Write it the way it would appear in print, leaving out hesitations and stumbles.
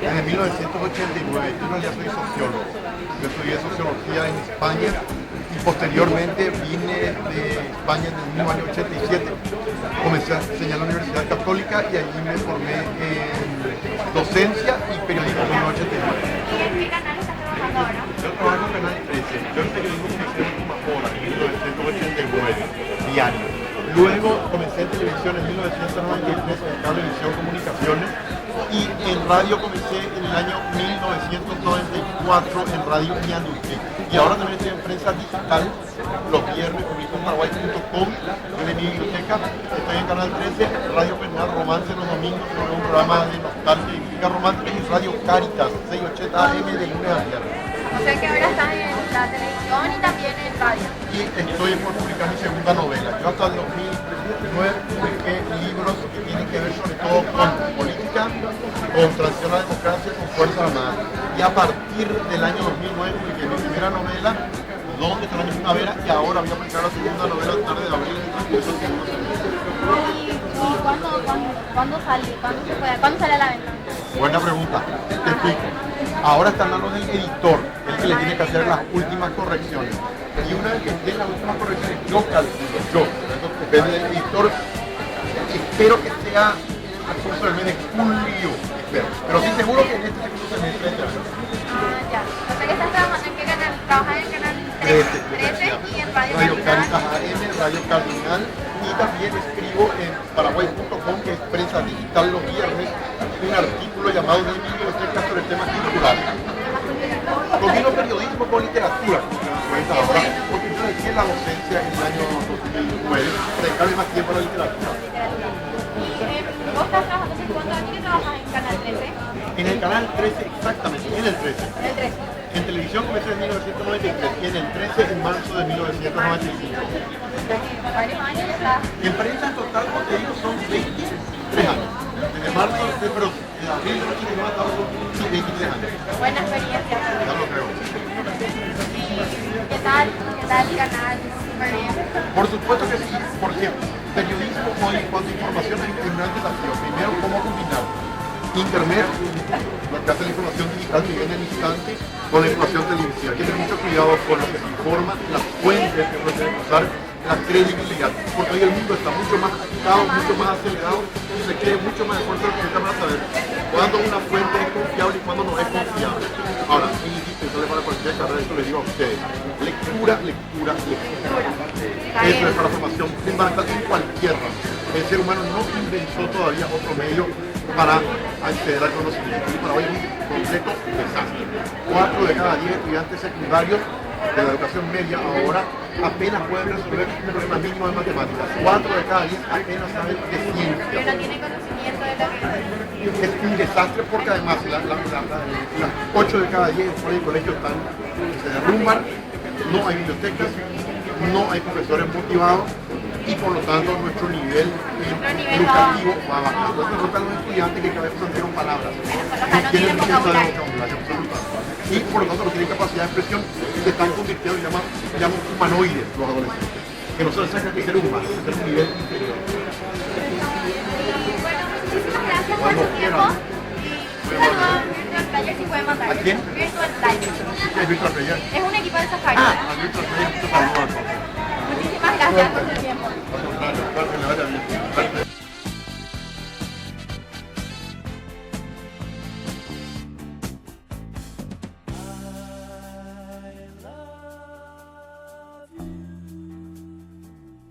Desde 1989, yo en realidad soy sociólogo. Yo estudié sociología en España y posteriormente vine de España en el mismo año 87. Comencé a enseñar en la Universidad Católica y allí me formé en docencia y periodismo en 1989. ¿Y en qué canal estás trabajando ahora? Yo trabajo en Canal 13. Yo en periodismo comencé en Humahora en 1989, diario. Luego comencé en televisión en 1993 en Cablevisión Comunicaciones y en radio comencé en el año 1994 en Radio Ñandulque. Y ahora también estoy en prensa digital, los viernes publico en paraguay.com, en mi biblioteca, estoy en Canal 13, Radio Penal Romance los domingos, sobre un programa de nostalgia y música romántica y Radio Caritas, 680 AM de lunes a viernes. O sea que ahora estás en la televisión y también en radio. Y estoy por publicar mi segunda novela. Yo hasta el 2009 publiqué libros que tienen que ver sobre todo con política, con transición a la democracia, con Fuerzas Armadas. Y a partir del año 2009 publiqué mi primera novela, Donde está la mi primavera, y ahora voy a publicar la segunda novela tarde de abril en el transcurso del segundo semestre. ¿Y cuándo sale a la venta? Buena pregunta, te explico. Ahora está en manos del editor, el que le tiene que hacer las últimas correcciones. Y una vez que esté las últimas correcciones, yo calculo, depende del editor, espero que sea al curso del mes de julio, espero. Pero sí seguro que en este segundo semestre de este año. Ya. O sea que estás trabajando en qué canal? ¿Trabajas en Canal 13 y en Radio Caritas Cardinal? AM, Radio Cardinal, y también escribo en paraguay.com, que es prensa digital los viernes, un artículo llamado de mi biblioteca sobre temas culturales. Combino periodismo con literatura, ahora, porque yo dejé la docencia en el año 2009 para dedicarle más tiempo a la literatura. ¿Vos estás trabajando hace cuántos años que trabajas en Canal 13? En el canal 13, exactamente, en el 13. En el 13. En televisión comencé en 1993 y en el 13 en marzo de 1995. Varios años estás. En prensa en total, como te digo, son 23 años. Desde marzo, pero de abril de 89 hasta ahora son 23 años. Buena experiencia. Ya lo creo. ¿Qué tal? ¿Qué tal el canal? Súper bien. Por supuesto que sí, porque periodismo hoy, en cuanto a información, hay un gran desafío. Primero, cómo combinar Internet, lo que hace la información digital que viene en instante, con la información televisiva. Hay que tener mucho cuidado con lo que se informa, las fuentes que uno tiene que usar, la credibilidad, porque hoy el mundo está mucho más agitado, mucho más acelerado y se cree mucho más esfuerzo de que para saber cuándo una fuente es confiable y cuándo no es confiable. Ahora, es indispensable para cualquier carrera, eso les digo a ustedes, lectura, lectura, lectura. Eso es para formación fundamental en cualquier rama. El ser humano no inventó todavía otro medio para acceder al conocimiento. Y para hoy es un completo desastre. 4 de cada 10 estudiantes secundarios de la educación media ahora apenas pueden resolver un problema mínimo de matemáticas. 4 de cada 10 apenas saben de ciencia. Pero no tiene conocimiento de lo que Es un desastre porque además las 8 de cada 10 escuelas y colegios se derrumban, no hay bibliotecas, no hay profesores motivados y por lo tanto nuestro nivel educativo va bajando. Entonces notan los estudiantes que cada vez aprendieron palabras. no tienen vocabulario. Y por lo tanto no tienen capacidad de expresión y se están convirtiendo en llaman humanoides los adolescentes. Que no se les saca que ser humanos, que ser un nivel inferior. Bueno, muchísimas gracias por Cuando tu tiempo. quieran. Y un saludo a Virtual Player si pueden mandar. ¿A quién? Virtual Player. Es Virtual Player. Es un equipo de Safari. Ah, a Virtual Player, muchos saludos a todos. Muchísimas gracias por tu tiempo.